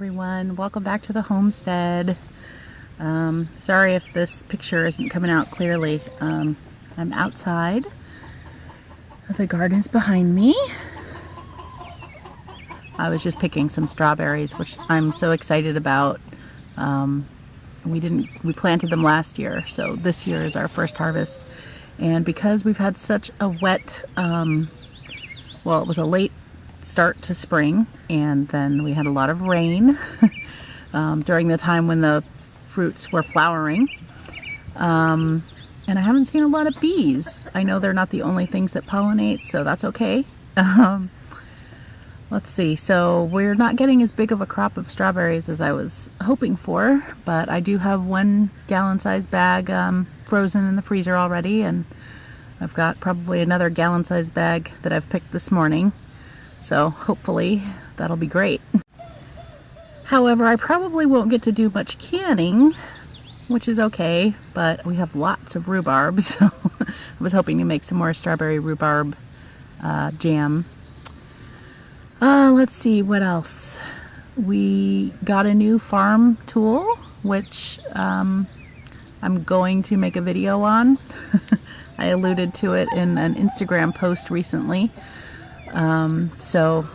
everyone, welcome back to the homestead. Sorry if this picture isn't coming out clearly. I'm outside. The garden is behind me. I was just picking some strawberries, which I'm so excited about. We planted them last year, so this year is our first harvest. And because we've had such a wet, well, it was a late start to spring, and then we had a lot of rain during the time when the fruits were flowering. And I haven't seen a lot of bees. I know they're not the only things that pollinate, so that's okay. Let's see, so we're not getting as big of a crop of strawberries as I was hoping for, but I do have 1 gallon-sized bag frozen in the freezer already, and I've got probably another gallon-sized bag that I've picked this morning, so hopefully that'll be great. However, I probably won't get to do much canning, which is okay, but we have lots of rhubarb, so I was hoping to make some more strawberry rhubarb jam. Let's see, what else? We got a new farm tool, which I'm going to make a video on. I alluded to it in an Instagram post recently. So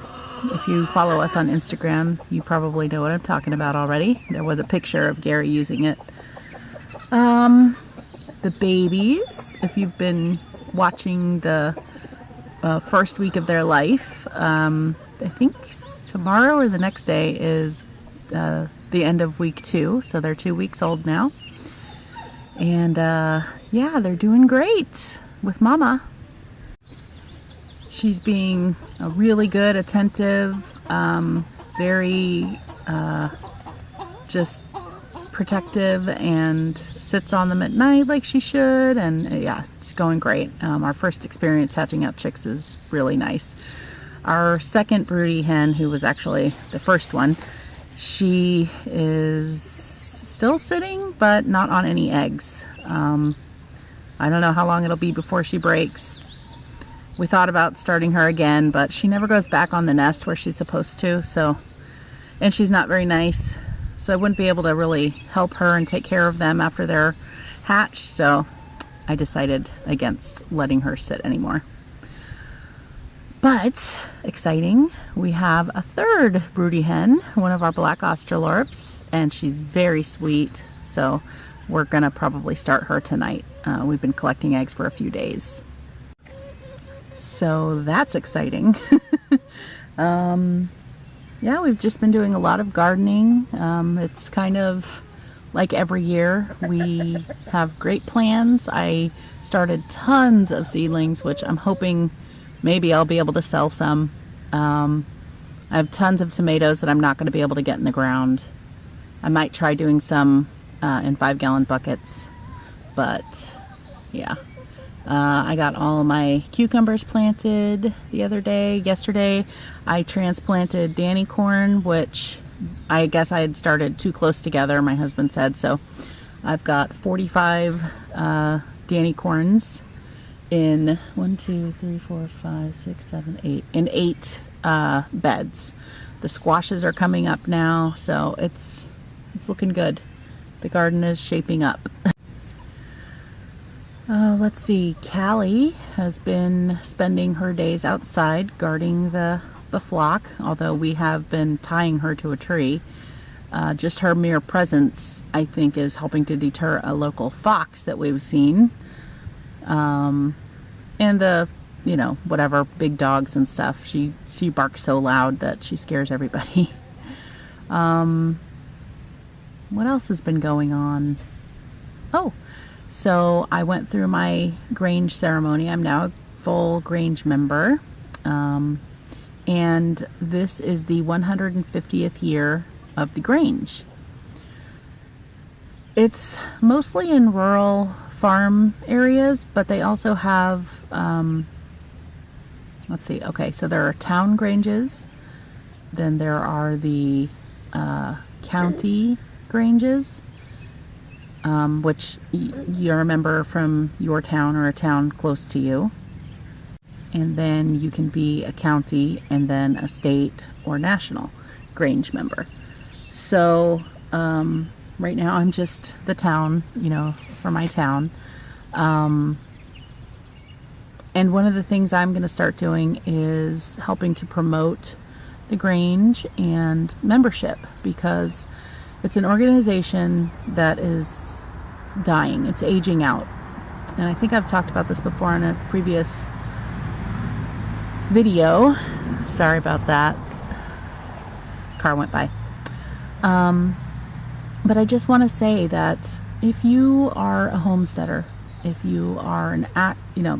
if you follow us on Instagram, you probably know what I'm talking about already. There was a picture of Gary using it. The babies, if you've been watching the first week of their life, I think tomorrow or the next day is the end of week 2, so they're 2 weeks old now. And yeah, they're doing great with Mama. She's being a really good, attentive, very just protective, and sits on them at night like she should, and yeah, it's going great. Our first experience hatching out chicks is really nice. Our second broody hen, who was actually the first one, she is still sitting, but not on any eggs. I don't know how long it'll be before she breaks. We thought about starting her again, but she never goes back on the nest where she's supposed to, so, and she's not very nice, so I wouldn't be able to really help her and take care of them after they're hatched, so I decided against letting her sit anymore. But, exciting, we have a third broody hen, one of our black Australorps, and she's very sweet, so we're gonna probably start her tonight. We've been collecting eggs for a few days. So that's exciting. Yeah, we've just been doing a lot of gardening. It's kind of like every year. We have great plans. I started tons of seedlings, which I'm hoping maybe I'll be able to sell some. I have tons of tomatoes that I'm not going to be able to get in the ground. I might try doing some in 5-gallon buckets, but yeah. I got all of my cucumbers planted the other day. Yesterday I transplanted Danny corn, which I guess I had started too close together, my husband said, so I've got 45 Danny corns in 1, 2, 3, 4, 5, 6, 7, 8 in 8 beds. The squashes are coming up now, so it's looking good. The garden is shaping up. Let's see, Callie has been spending her days outside guarding the flock, although we have been tying her to a tree. Just her mere presence, I think, is helping to deter a local fox that we've seen. And the, you know, whatever, big dogs and stuff. She barks so loud that she scares everybody. What else has been going on? Oh, so I went through my Grange ceremony. I'm now a full Grange member. And this is the 150th year of the Grange. It's mostly in rural farm areas, but they also have, let's see, okay, so there are town Granges, then there are the county Granges, which you remember from your town or a town close to you. And then you can be a county and then a state or national Grange member. So right now I'm just the town, for my town. And one of the things I'm going to start doing is helping to promote the Grange and membership, because it's an organization that is dying. It's aging out. And I think I've talked about this before in a previous video. Sorry about that. Car went by. But I just want to say that if you are a homesteader, if you are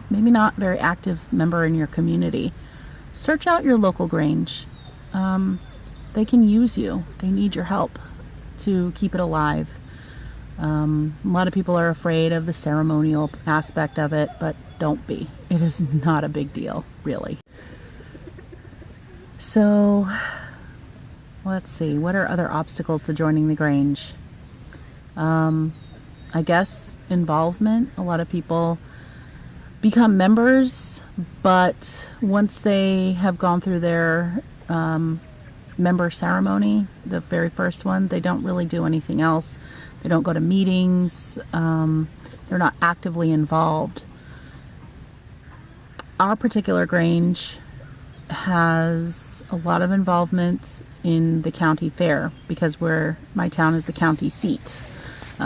maybe not very active member in your community, search out your local Grange. They can use you. They need your help to keep it alive. A lot of people are afraid of the ceremonial aspect of it, but don't be. It is not a big deal, really. So, let's see. What are other obstacles to joining the Grange? I guess involvement. A lot of people become members, but once they have gone through their member ceremony, the very first one, they don't really do anything else. They don't go to meetings. They're not actively involved. Our particular Grange has a lot of involvement in the county fair, because my town is the county seat,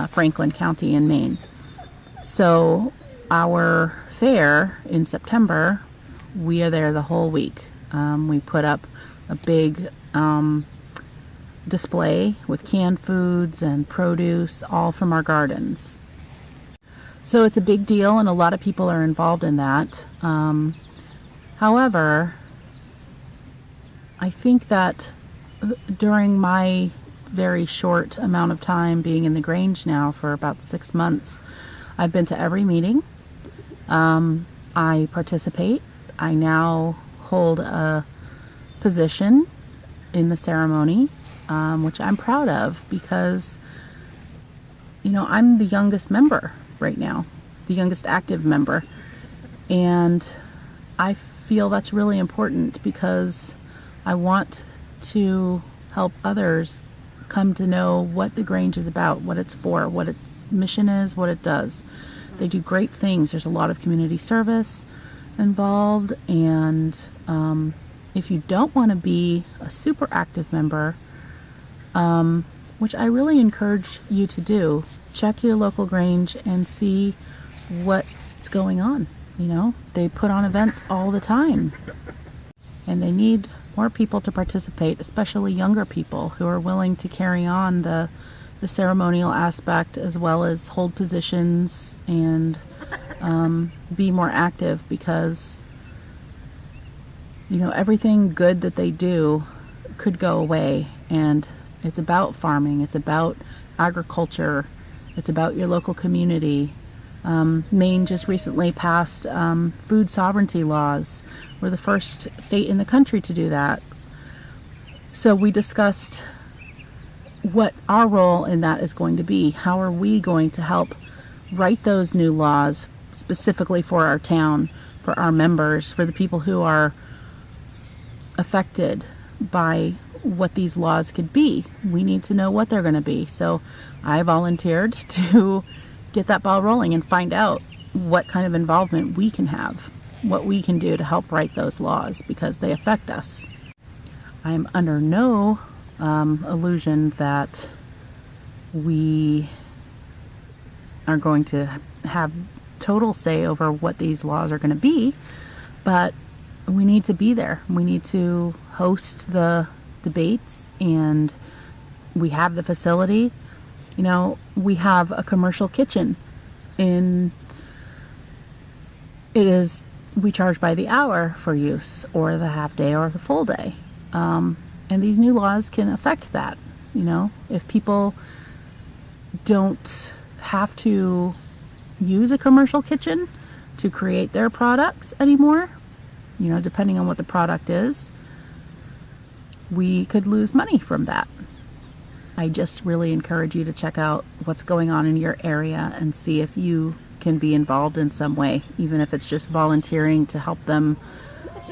Franklin County in Maine. So our fair in September, we are there the whole week. We put up a big display with canned foods and produce, all from our gardens. So it's a big deal, and a lot of people are involved in that. However, I think that during my very short amount of time being in the Grange now, for about 6 months, I've been to every meeting. I participate. I now hold a position in the ceremony, which I'm proud of, because I'm the youngest member right now, the youngest active member, and I feel that's really important, because I want to help others come to know what the Grange is about, what it's for, what its mission is, what it does. They do great things. There's a lot of community service involved, and if you don't want to be a super active member, which I really encourage you to do, check your local Grange and see what's going on. They put on events all the time, and they need more people to participate, especially younger people who are willing to carry on the ceremonial aspect, as well as hold positions and be more active, because everything good that they do could go away. And it's about farming, it's about agriculture, it's about your local community. Maine just recently passed food sovereignty laws. We're the first state in the country to do that. So we discussed what our role in that is going to be. How are we going to help write those new laws specifically for our town, for our members, for the people who are affected by what these laws could be? We need to know what they're going to be. So I volunteered to get that ball rolling and find out what kind of involvement we can have, what we can do to help write those laws, because they affect us. I am under no illusion that we are going to have total say over what these laws are going to be, but we need to be there. We need to host the debates, and we have the facility. We have a commercial kitchen, and we charge by the hour for use, or the half day or the full day. And these new laws can affect that. If people don't have to use a commercial kitchen to create their products anymore, depending on what the product is, we could lose money from that. I just really encourage you to check out what's going on in your area and see if you can be involved in some way, even if it's just volunteering to help them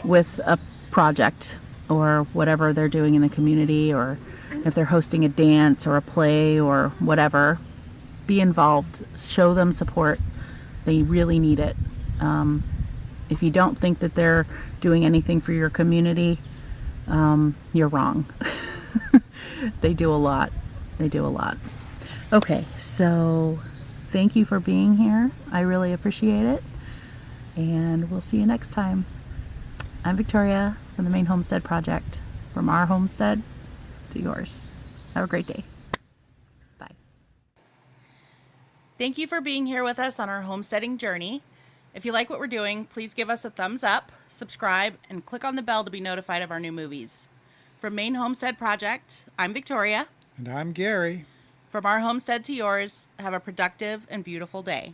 with a project or whatever they're doing in the community, or if they're hosting a dance or a play or whatever, be involved. Show them support. They really need it. If you don't think that they're doing anything for your community, you're wrong. They do a lot. They do a lot. Okay, so thank you for being here. I really appreciate it. And we'll see you next time. I'm Victoria from the Maine Homestead Project. From our homestead to yours. Have a great day. Bye. Thank you for being here with us on our homesteading journey. If you like what we're doing, please give us a thumbs up, subscribe, and click on the bell to be notified of our new movies. From Maine.Homestead.Project, I'm Victoria. And I'm Gary. From our homestead to yours, have a productive and beautiful day.